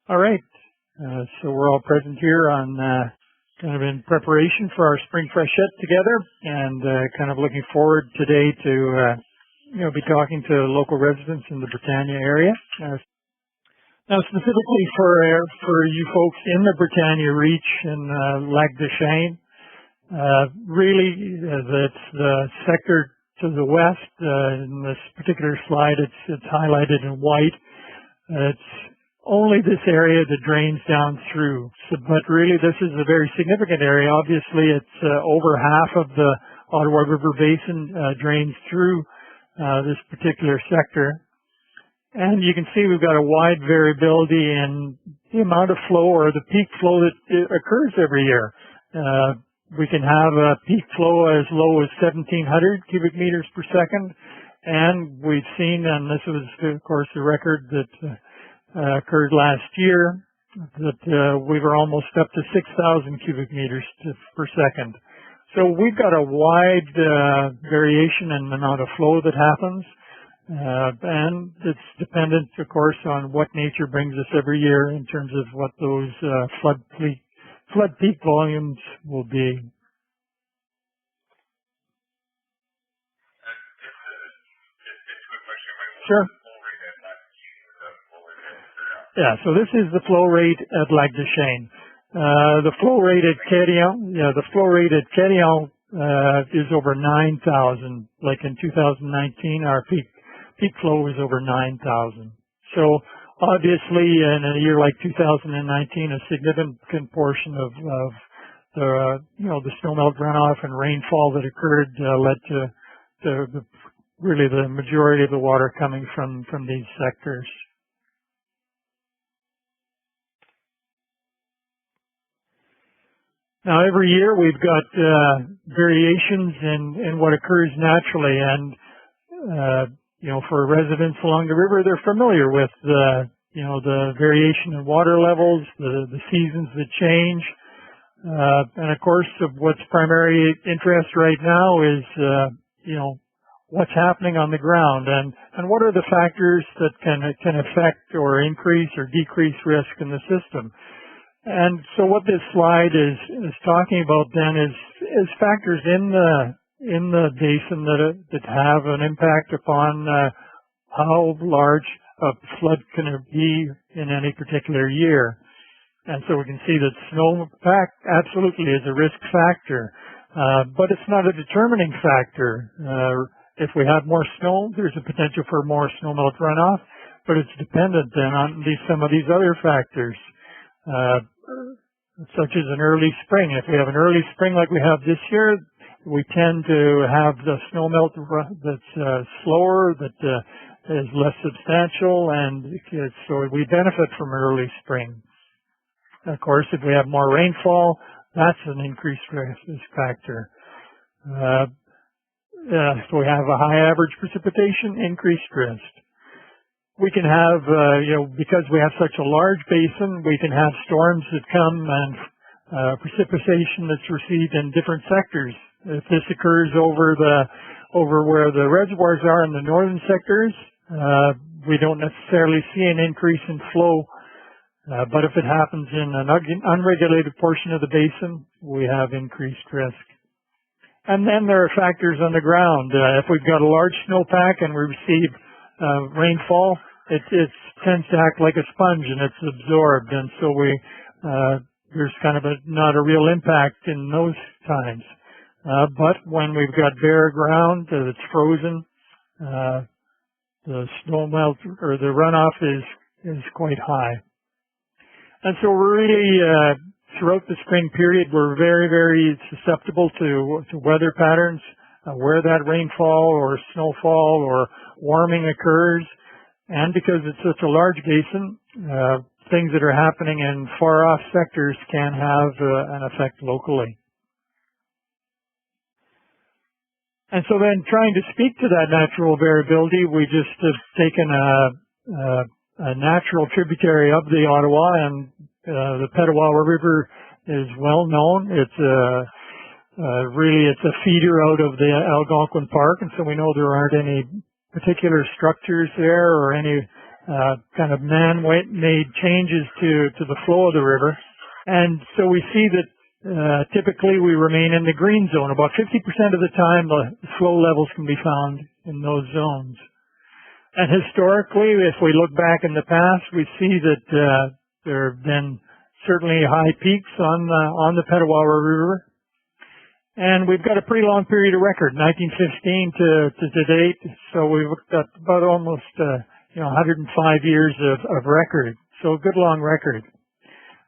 All right. So we're all present here on kind of in preparation for our spring freshet together, and kind of looking forward today to be talking to local residents in the Britannia area. Now, specifically for you folks in the Britannia Reach and Lac Deschenes, really that's the sector to the west. In this particular slide, it's highlighted in white. It's only this area that drains down through. So, but really, this is a very significant area. Obviously, it's over half of the Ottawa River Basin drains through this particular sector. And you can see we've got a wide variability in the amount of flow or the peak flow that occurs every year. We can have a peak flow as low as 1,700 cubic meters per second. And we've seen, and this was, of course, the record that occurred last year, that we were almost up to 6,000 cubic meters per second. So we've got a wide variation in the amount of flow that happens, and it's dependent, of course, on what nature brings us every year in terms of what those flood peak volumes will be. Sure. Yeah, so this is the flow rate at Lac Deschenes. The flow rate at Carleton, is over 9,000. Like in 2019, our peak flow was over 9,000. So obviously, in a year like 2019, a significant portion of the snowmelt runoff and rainfall that occurred led to really the majority of the water coming from these sectors. Now, every year we've got variations in what occurs naturally, and for residents along the river, they're familiar with the variation in water levels, the seasons that change, and of course, what's primary interest right now is what's happening on the ground, and what are the factors that can affect or increase or decrease risk in the system. And so what this slide is talking about then is factors in the basin that have an impact upon how large a flood can be in any particular year. And so we can see that snowpack absolutely is a risk factor, but it's not a determining factor. If we have more snow, there's a potential for more snowmelt runoff, but it's dependent then on some of these other factors. Such as an early spring. If we have an early spring like we have this year, we tend to have the snowmelt that's slower, that is less substantial, and so we benefit from early spring. Of course, if we have more rainfall, that's an increased risk factor. If we have a high average precipitation, increased risk. We can have, because we have such a large basin, we can have storms that come and precipitation that's received in different sectors. If this occurs over where the reservoirs are in the northern sectors, we don't necessarily see an increase in flow. But if it happens in an unregulated portion of the basin, we have increased risk. And then there are factors on the ground. If we've got a large snowpack and we receive rainfall, it tends to act like a sponge and it's absorbed, and so there's kind of not a real impact in those times. But when we've got bare ground that's frozen, the snowmelt or the runoff is quite high. And so we're really throughout the spring period, we're very, very susceptible to weather patterns, where that rainfall or snowfall or warming occurs. And because it's such a large basin, things that are happening in far off sectors can have an effect locally. And so then trying to speak to that natural variability, we just have taken a natural tributary of the Ottawa, and the Ottawa River is well known. It's it's a feeder out of the Algonquin Park, and so we know there aren't any particular structures there or any kind of man-made changes to the flow of the river. And so we see that typically we remain in the green zone. About 50% of the time the flow levels can be found in those zones. And historically, if we look back in the past, we see that there have been certainly high peaks on the Petawawa River. And we've got a pretty long period of record, 1915 to date. So we've got about almost 105 years of record. So a good long record.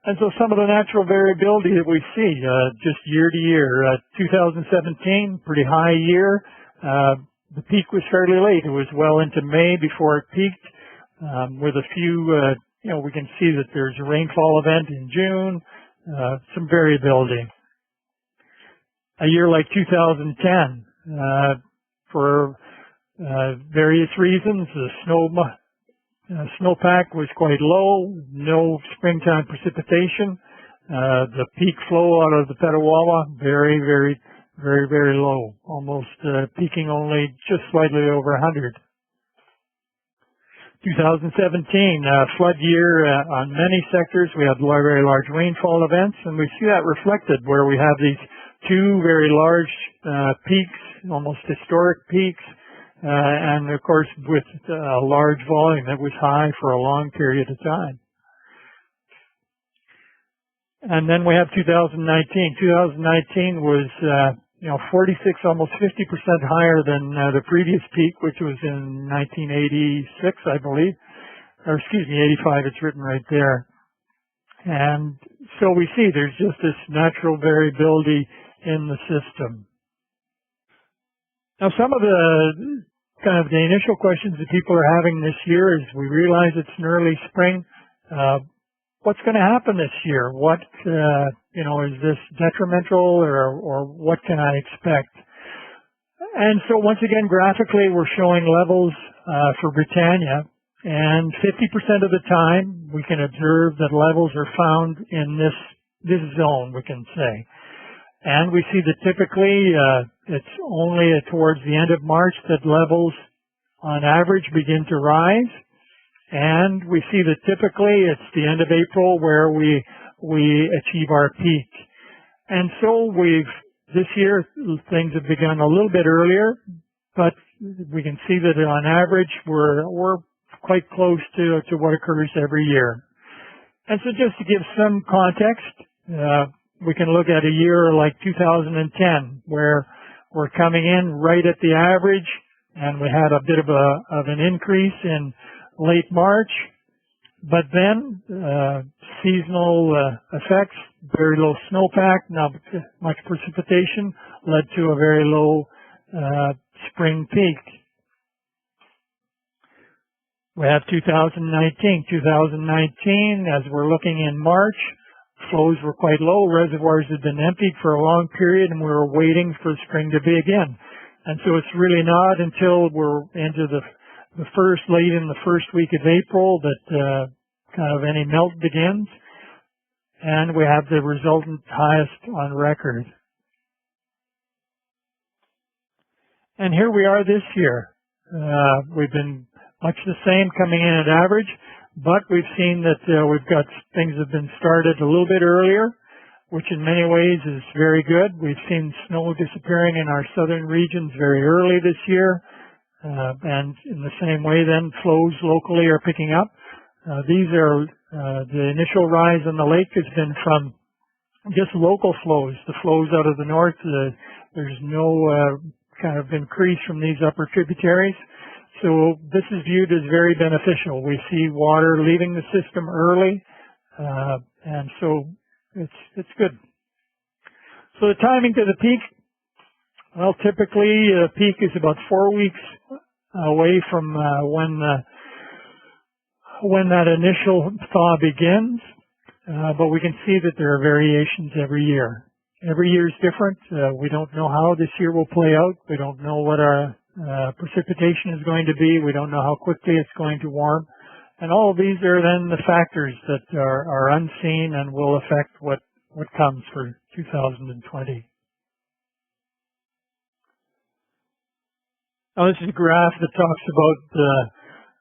And so some of the natural variability that we see just year to year. 2017, pretty high year. The peak was fairly late. It was well into May before it peaked, with a few, we can see that there's a rainfall event in June, some variability. A year like 2010, for various reasons, the snowpack was quite low, no springtime precipitation. The peak flow out of the Petawawa, very, very, very, very low, almost peaking only just slightly over 100. 2017, flood year on many sectors. We had very large rainfall events, and we see that reflected where we have these two very large peaks, almost historic peaks, and of course with a large volume that was high for a long period of time. And then we have 2019. 2019 was 46, almost 50% higher than the previous peak, which was in 1986, I believe. Or excuse me, 85, it's written right there. And so we see there's just this natural variability in the system. Now, some of the kind of the initial questions that people are having this year is we realize it's an early spring. What's going to happen this year? What, is this detrimental or what can I expect? And so once again, graphically, we're showing levels for Britannia, and 50% of the time we can observe that levels are found in this zone, we can say. And we see that typically it's only towards the end of March that levels on average begin to rise. And we see that typically it's the end of April where we achieve our peak. And so this year things have begun a little bit earlier, but we can see that on average we're quite close to what occurs every year. And so just to give some context, we can look at a year like 2010 where we're coming in right at the average, and we had a bit of an increase in late March, but then seasonal effects, very low snowpack, not much precipitation, led to a very low spring peak. We have 2019. 2019, as we're looking in March, flows were quite low. Reservoirs had been emptied for a long period, and we were waiting for spring to begin. And so it's really not until we're into late in the first week of April that kind of any melt begins, and we have the resultant highest on record. And here we are this year. We've been much the same coming in at average, but we've seen that we've got things have been started a little bit earlier, which in many ways is very good. We've seen snow disappearing in our southern regions very early this year. And in the same way then, flows locally are picking up. These are the initial rise in the lake has been from just local flows, the flows out of the north. There's no kind of increase from these upper tributaries. So this is viewed as very beneficial. We see water leaving the system early, and so it's good. So the timing to the peak, well, typically the peak is about 4 weeks away from when that initial thaw begins, but we can see that there are variations every year. Every year is different. We don't know how this year will play out. We don't know what our precipitation is going to be. We don't know how quickly it's going to warm. And all of these are then the factors that are unseen and will affect what comes for 2020. Now this is a graph that talks about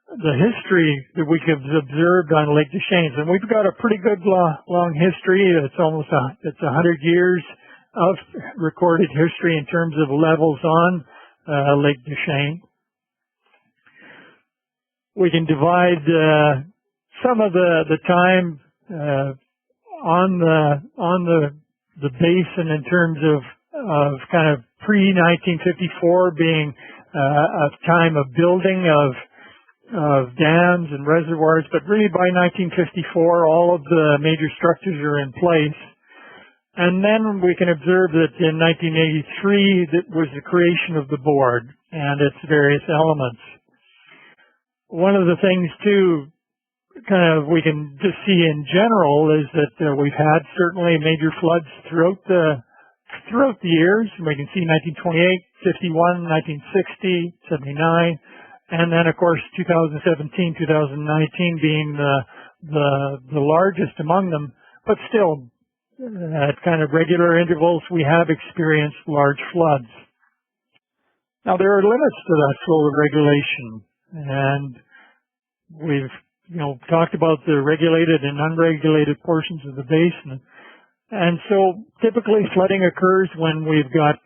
the history that we have observed on Lake Deschenes, and we've got a pretty good long history. It's almost 100 years of recorded history in terms of levels on Lake Deschenes. We can divide some of the time on the basin in terms of kind of pre-1954 being a time of building of dams and reservoirs, but really by 1954 all of the major structures are in place. And then we can observe that in 1983 that was the creation of the board and its various elements. One of the things too, kind of we can just see in general, is that we've had certainly major floods throughout the years. We can see 1928, 51, 1960, 79, and then of course 2017, 2019 being the largest among them. But still, at kind of regular intervals, we have experienced large floods. Now there are limits to that flow of regulation, and we've talked about the regulated and unregulated portions of the basin. And so typically flooding occurs when we've got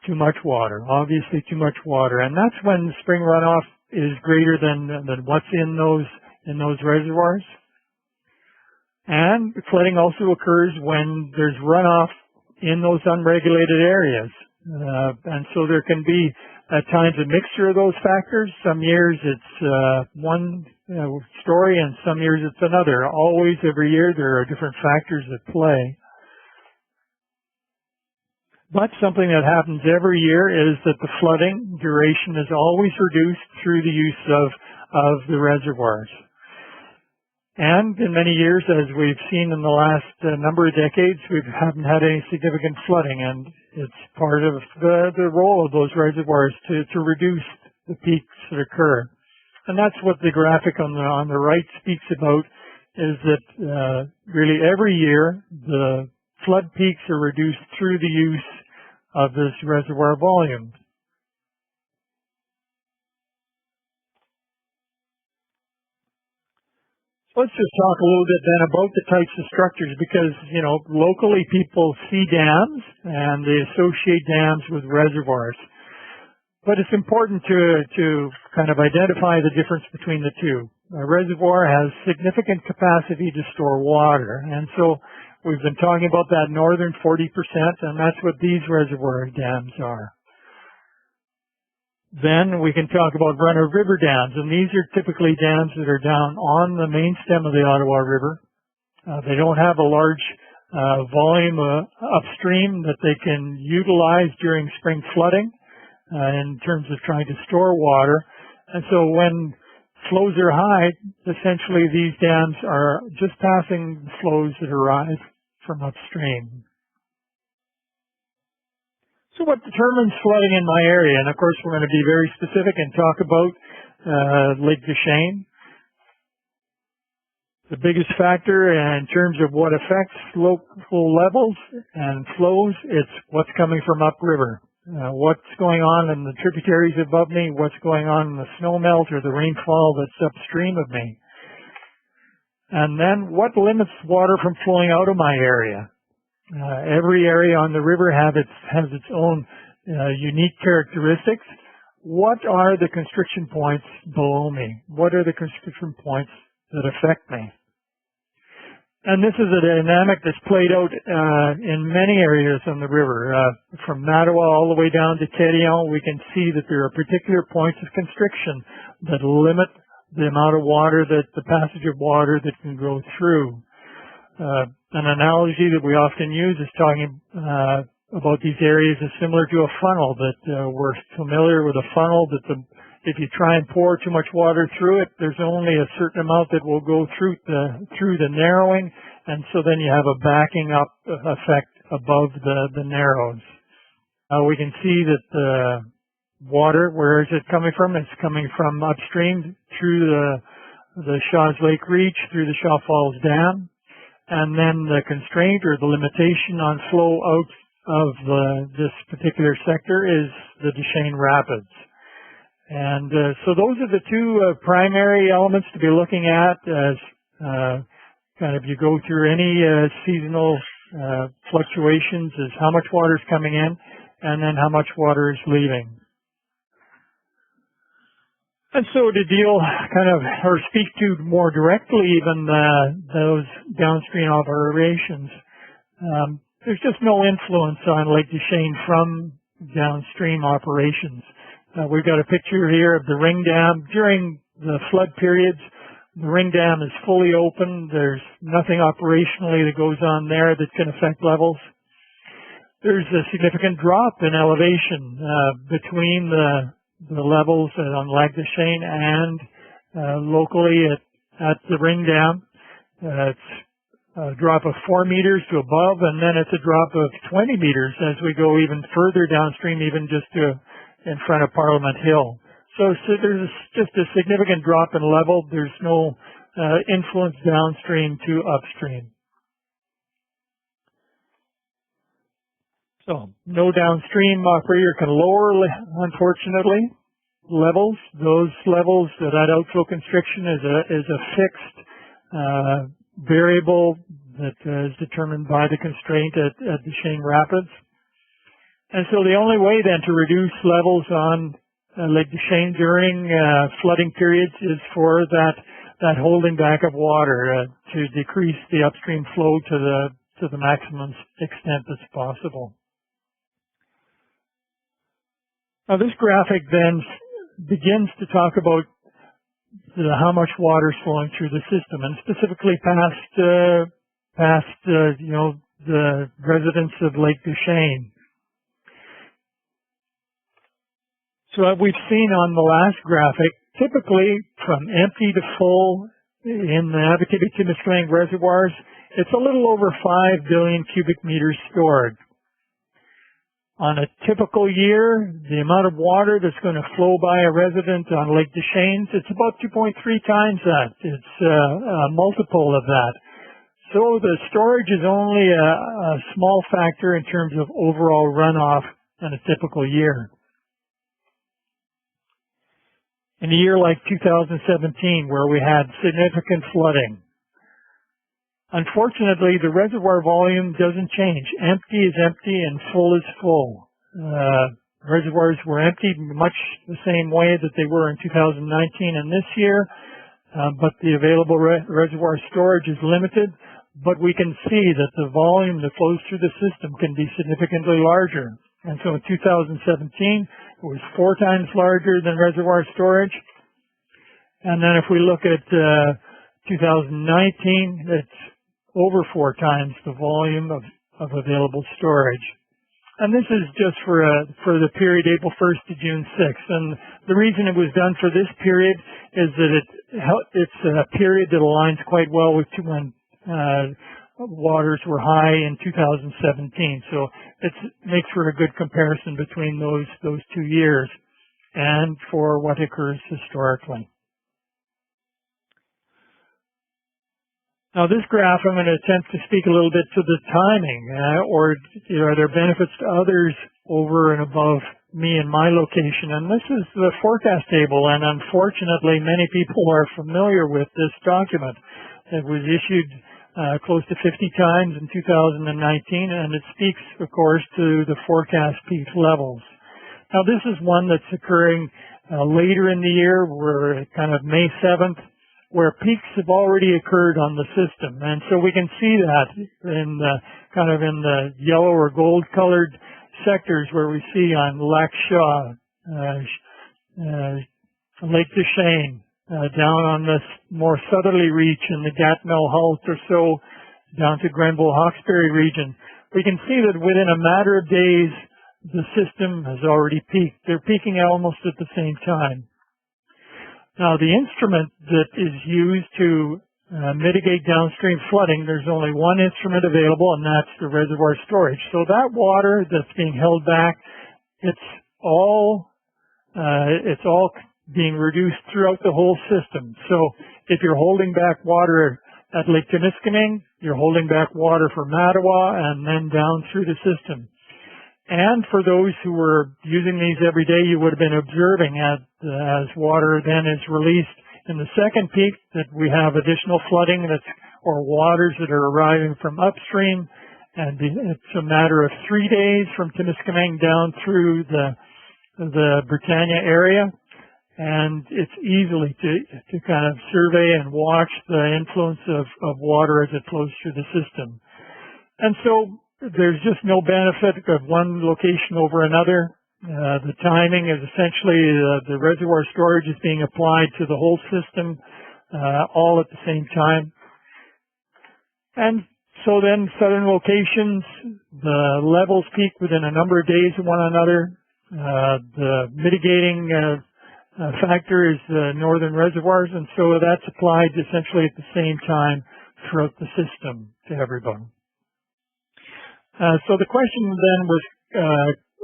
too much water, obviously too much water, and that's when spring runoff is greater than what's in those reservoirs. And flooding also occurs when there's runoff in those unregulated areas. And so there can be at times a mixture of those factors. Some years it's one story and some years it's another. Always, every year, there are different factors at play. But something that happens every year is that the flooding duration is always reduced through the use of the reservoirs. And in many years, as we've seen in the last number of decades, we haven't had any significant flooding, and it's part of the role of those reservoirs to reduce the peaks that occur. And that's what the graphic on the right speaks about, is that really every year the flood peaks are reduced through the use of this reservoir volume. Let's just talk a little bit then about the types of structures, because, locally people see dams and they associate dams with reservoirs. But it's important to kind of identify the difference between the two. A reservoir has significant capacity to store water, and so we've been talking about that northern 40%, and that's what these reservoir dams are. Then we can talk about run-of-river dams, and these are typically dams that are down on the main stem of the Ottawa River. They don't have a large volume upstream that they can utilize during spring flooding in terms of trying to store water. And so when flows are high, essentially these dams are just passing the flows that arise from upstream. So what determines flooding in my area? And of course, we're going to be very specific and talk about Lake Deschenes. The biggest factor in terms of what affects local levels and flows, it's what's coming from upriver. What's going on in the tributaries above me, what's going on in the snowmelt or the rainfall that's upstream of me. And then what limits water from flowing out of my area? Every area on the river has its own unique characteristics. What are the constriction points below me? What are the constriction points that affect me? And this is a dynamic that's played out in many areas on the river. From Mattawa all the way down to Carleton, we can see that there are particular points of constriction that limit the amount of water, the passage of water that can go through. An analogy that we often use is talking about these areas is similar to a funnel, that we're familiar with a funnel that if you try and pour too much water through it, there's only a certain amount that will go through the narrowing, and so then you have a backing up effect above the narrows. We can see that the water, where is it coming from? It's coming from upstream through the Shaw's Lake Reach, through the Shaw Falls Dam. And then the constraint or the limitation on flow out of this particular sector is the Deschenes Rapids. And so those are the two primary elements to be looking at as kind of you go through any seasonal fluctuations, is how much water is coming in and then how much water is leaving. And so to deal kind of, or speak to more directly even those downstream operations, there's just no influence on Lake Deschenes from downstream operations. We've got a picture here of the ring dam. During the flood periods, the ring dam is fully open. There's nothing operationally that goes on there that can affect levels. There's a significant drop in elevation between the levels on Lake Deschenes and locally at the ring dam. It's a drop of 4 meters to above, and then it's a drop of 20 meters as we go even further downstream, even just to in front of Parliament Hill. So there's just a significant drop in level. There's no influence downstream to upstream. So no downstream operator can lower, unfortunately, levels. Those levels, that outflow constriction is a fixed variable that is determined by the constraint at Deschenes Rapids. And so the only way then to reduce levels on Lake Deschenes during flooding periods is for that holding back of water to decrease the upstream flow to the maximum extent that's possible. Now this graphic then begins to talk about how much water is flowing through the system, and specifically past the residents of Lake Deschenes. So we've seen on the last graphic, typically from empty to full in the Abitibi-Temiskaming reservoirs, it's a little over 5 billion cubic meters stored. On a typical year, the amount of water that's going to flow by a resident on Lake Deschenes, it's about 2.3 times that. It's a multiple of that. So the storage is only a small factor in terms of overall runoff in a typical year. In a year like 2017, where we had significant flooding, unfortunately, the reservoir volume doesn't change. Empty is empty and full is full. Reservoirs were emptied much the same way that they were in 2019 and this year, but the available reservoir storage is limited. But we can see that the volume that flows through the system can be significantly larger. And so in 2017, it was 4 times larger than reservoir storage. And then if we look at 2019, it's over 4 times the volume of available storage. And this is just for the period April 1st to June 6th. And the reason it was done for this period is that it's a period that aligns quite well with when waters were high in 2017. So it makes for a good comparison between those 2 years and for what occurs historically. Now this graph, I'm going to attempt to speak a little bit to the timing, or are there benefits to others over and above me and my location? And this is the forecast table, and unfortunately many people are familiar with this document. It was issued close to 50 times in 2019, and it speaks, of course, to the forecast peak levels. Now this is one that's occurring later in the year. We're kind of May 7th. Where peaks have already occurred on the system. And so we can see that in the yellow or gold colored sectors where we see on Lac Shaw, Lake Deschenes, down on this more southerly reach in the Gatineau Halt or so, down to Grenville-Hawkesbury region. We can see that within a matter of days, the system has already peaked. They're peaking almost at the same time. Now, the instrument that is used to mitigate downstream flooding, there's only one instrument available, and that's the reservoir storage. So that water that's being held back, it's all being reduced throughout the whole system. So if you're holding back water at Lake Temiskaming, you're holding back water for Mattawa and then down through the system. And for those who were using these every day, you would have been observing as water then is released in the second peak that we have additional flooding or waters that are arriving from upstream. And it's a matter of 3 days from Timiskaming down through the Britannia area. And it's easily to kind of survey and watch the influence of water as it flows through the system. And so there's just no benefit of one location over another. The timing is essentially the reservoir storage is being applied to the whole system all at the same time. And so then southern locations, the levels peak within a number of days of one another. The mitigating factor is the northern reservoirs, and so that's applied essentially at the same time throughout the system to everyone. So the question then was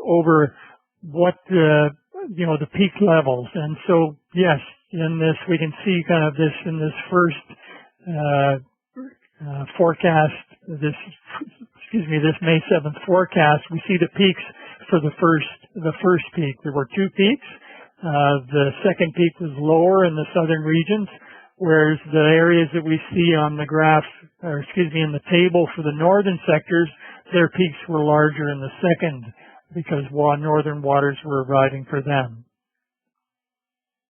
over what the peak levels, and so yes, in this we can see kind of this in this first forecast, this May 7th forecast. We see the peaks for the first peak. There were 2 peaks. The second peak was lower in the southern regions, whereas the areas that we see on the graph, in the table for the northern sectors, their peaks were larger in the second because northern waters were arriving for them.